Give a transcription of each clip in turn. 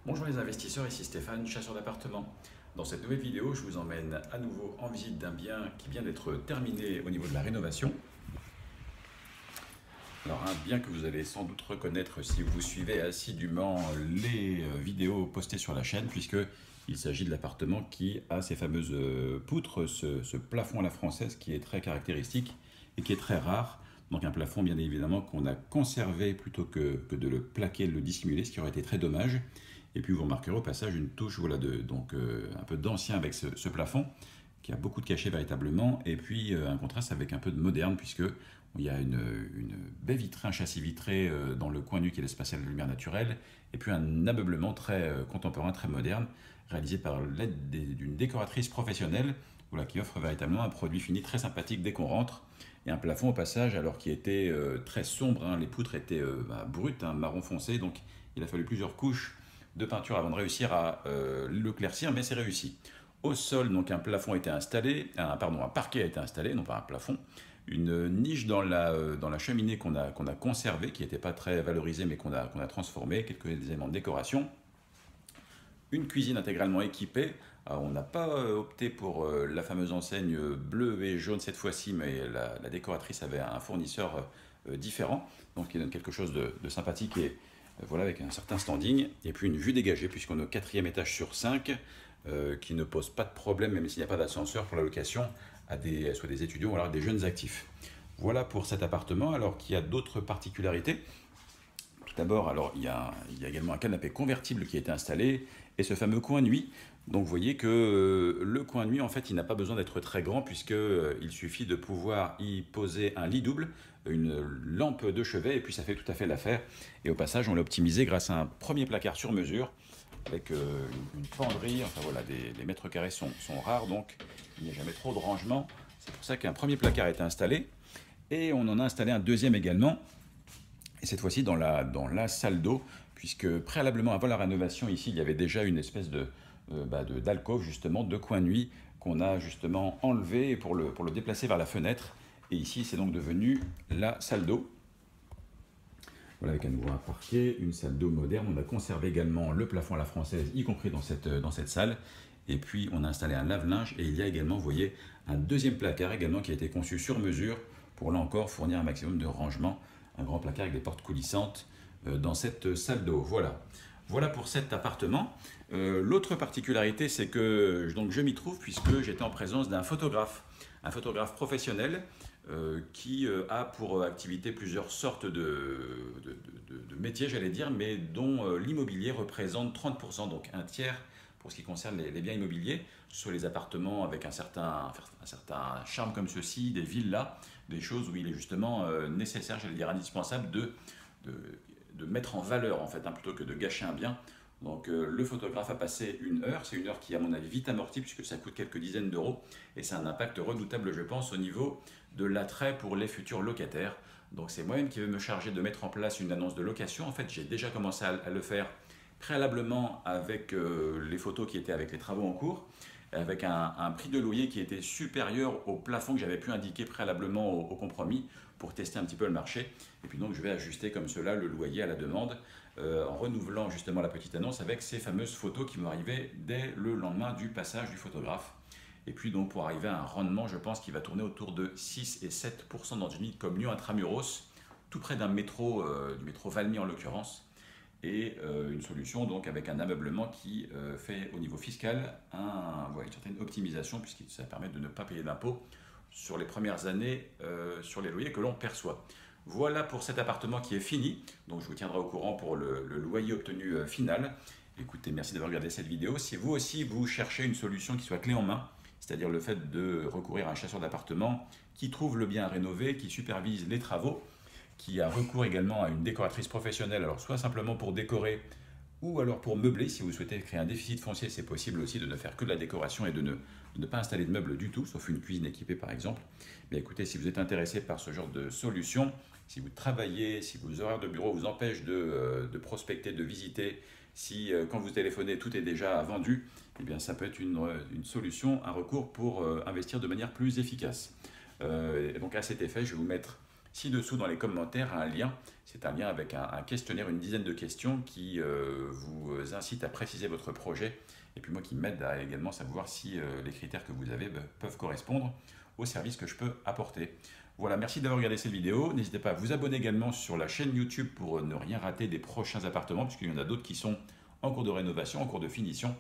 Bonjour les investisseurs, ici Stéphane, chasseur d'appartements. Dans cette nouvelle vidéo, je vous emmène à nouveau en visite d'un bien qui vient d'être terminé au niveau de la rénovation. Alors un bien que vous allez sans doute reconnaître si vous suivez assidûment les vidéos postées sur la chaîne, puisqu'il s'agit de l'appartement qui a ces fameuses poutres, ce plafond à la française qui est très caractéristique et qui est très rare. Donc un plafond bien évidemment qu'on a conservé plutôt que de le plaquer, de le dissimuler, ce qui aurait été très dommage. Et puis vous remarquerez au passage une touche voilà, un peu d'ancien avec ce plafond, qui a beaucoup de cachet véritablement, et puis un contraste avec un peu de moderne, puisque il y a une baie vitrée, un châssis vitré dans le coin nu qui laisse passer la lumière naturelle, et puis un ameublement très contemporain, très moderne, réalisé par l'aide d'une décoratrice professionnelle, voilà, qui offre véritablement un produit fini très sympathique dès qu'on rentre, et un plafond au passage, alors qui était très sombre, hein, les poutres étaient brutes, hein, marron foncé, donc il a fallu plusieurs couches de peinture avant de réussir à l'éclaircir, mais c'est réussi. Au sol, donc un plafond a été installé, un parquet a été installé, non pas un plafond, une niche dans la cheminée qu'on a conservée, qui n'était pas très valorisée, mais qu'on a transformée, quelques éléments de décoration, une cuisine intégralement équipée. Alors, on n'a pas opté pour la fameuse enseigne bleue et jaune cette fois-ci, mais la décoratrice avait un fournisseur différent, donc qui donne quelque chose de sympathique et voilà, avec un certain standing, et puis une vue dégagée, puisqu'on est au 4e étage sur 5, qui ne pose pas de problème, même s'il n'y a pas d'ascenseur pour la location, à soit des étudiants ou alors des jeunes actifs. Voilà pour cet appartement, alors qu'il y a d'autres particularités. Tout d'abord, alors il y a également un canapé convertible qui a été installé, et ce fameux coin nuit. Donc vous voyez que le coin nuit, en fait, il n'a pas besoin d'être très grand, puisqu'il suffit de pouvoir y poser un lit double, une lampe de chevet, et puis ça fait tout à fait l'affaire. Et au passage, on l'a optimisé grâce à un premier placard sur mesure, avec une penderie. Enfin voilà, les mètres carrés sont rares, donc il n'y a jamais trop de rangement. C'est pour ça qu'un premier placard a été installé, et on en a installé un deuxième également, et cette fois-ci dans la salle d'eau, puisque préalablement avant la rénovation, ici, il y avait déjà une espèce d'alcôve, justement, de coin nuit, qu'on a justement enlevé pour le déplacer vers la fenêtre. Et ici, c'est donc devenu la salle d'eau. Voilà, avec à nouveau un parquet, une salle d'eau moderne. On a conservé également le plafond à la française, y compris dans cette salle. Et puis, on a installé un lave-linge. Et il y a également, vous voyez, un deuxième placard également qui a été conçu sur mesure pour, là encore, fournir un maximum de rangement. Un grand placard avec des portes coulissantes dans cette salle d'eau. Voilà. Voilà pour cet appartement. L'autre particularité, c'est que je m'y trouve puisque j'étais en présence d'un photographe, un photographe professionnel qui a pour activité plusieurs sortes de métiers, j'allais dire, mais dont l'immobilier représente 30%, donc un tiers pour ce qui concerne les biens immobiliers, soit les appartements avec un certain charme comme ceci, des villas, des choses où il est justement nécessaire, j'allais dire indispensable, de mettre en valeur en fait, hein, plutôt que de gâcher un bien. Donc le photographe a passé une heure, c'est une heure qui est à mon avis vite amortie puisque ça coûte quelques dizaines d'euros et c'est un impact redoutable je pense au niveau de l'attrait pour les futurs locataires. Donc c'est moi-même qui vais me charger de mettre en place une annonce de location. En fait j'ai déjà commencé à le faire préalablement avec les photos qui étaient avec les travaux en cours, avec un prix de loyer qui était supérieur au plafond que j'avais pu indiquer préalablement au compromis pour tester un petit peu le marché. Et puis donc je vais ajuster comme cela le loyer à la demande en renouvelant justement la petite annonce avec ces fameuses photos qui vont arriver dès le lendemain du passage du photographe. Et puis donc pour arriver à un rendement, je pense qu'il va tourner autour de 6 et 7% dans une comme mieux intramuros, tout près d'un métro, du métro Valmy en l'occurrence, et une solution donc avec un ameublement qui fait au niveau fiscal une certaine optimisation puisque ça permet de ne pas payer d'impôts sur les premières années sur les loyers que l'on perçoit. Voilà pour cet appartement qui est fini, donc je vous tiendrai au courant pour le loyer obtenu final. Écoutez, merci d'avoir regardé cette vidéo. Si vous aussi vous cherchez une solution qui soit clé en main, c'est-à-dire le fait de recourir à un chasseur d'appartement qui trouve le bien à rénover, qui supervise les travaux, qui a recours également à une décoratrice professionnelle, alors soit simplement pour décorer, ou alors pour meubler, si vous souhaitez créer un déficit foncier, c'est possible aussi de ne faire que de la décoration et de ne pas installer de meubles du tout, sauf une cuisine équipée par exemple. Mais écoutez, si vous êtes intéressé par ce genre de solution, si vous travaillez, si vos horaires de bureau vous empêchent de prospecter, de visiter, si quand vous téléphonez tout est déjà vendu, eh bien ça peut être une solution, un recours pour investir de manière plus efficace. Et donc à cet effet, je vais vous mettre Ci-dessous dans les commentaires un lien, c'est un lien avec un questionnaire, une dizaine de questions qui vous incite à préciser votre projet et puis moi qui m'aide à également savoir si les critères que vous avez peuvent correspondre au service que je peux apporter. Voilà, merci d'avoir regardé cette vidéo. N'hésitez pas à vous abonner également sur la chaîne YouTube pour ne rien rater des prochains appartements, puisqu'il y en a d'autres qui sont en cours de rénovation, en cours de finition.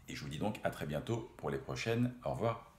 Et je vous dis donc à très bientôt pour les prochaines. Au revoir.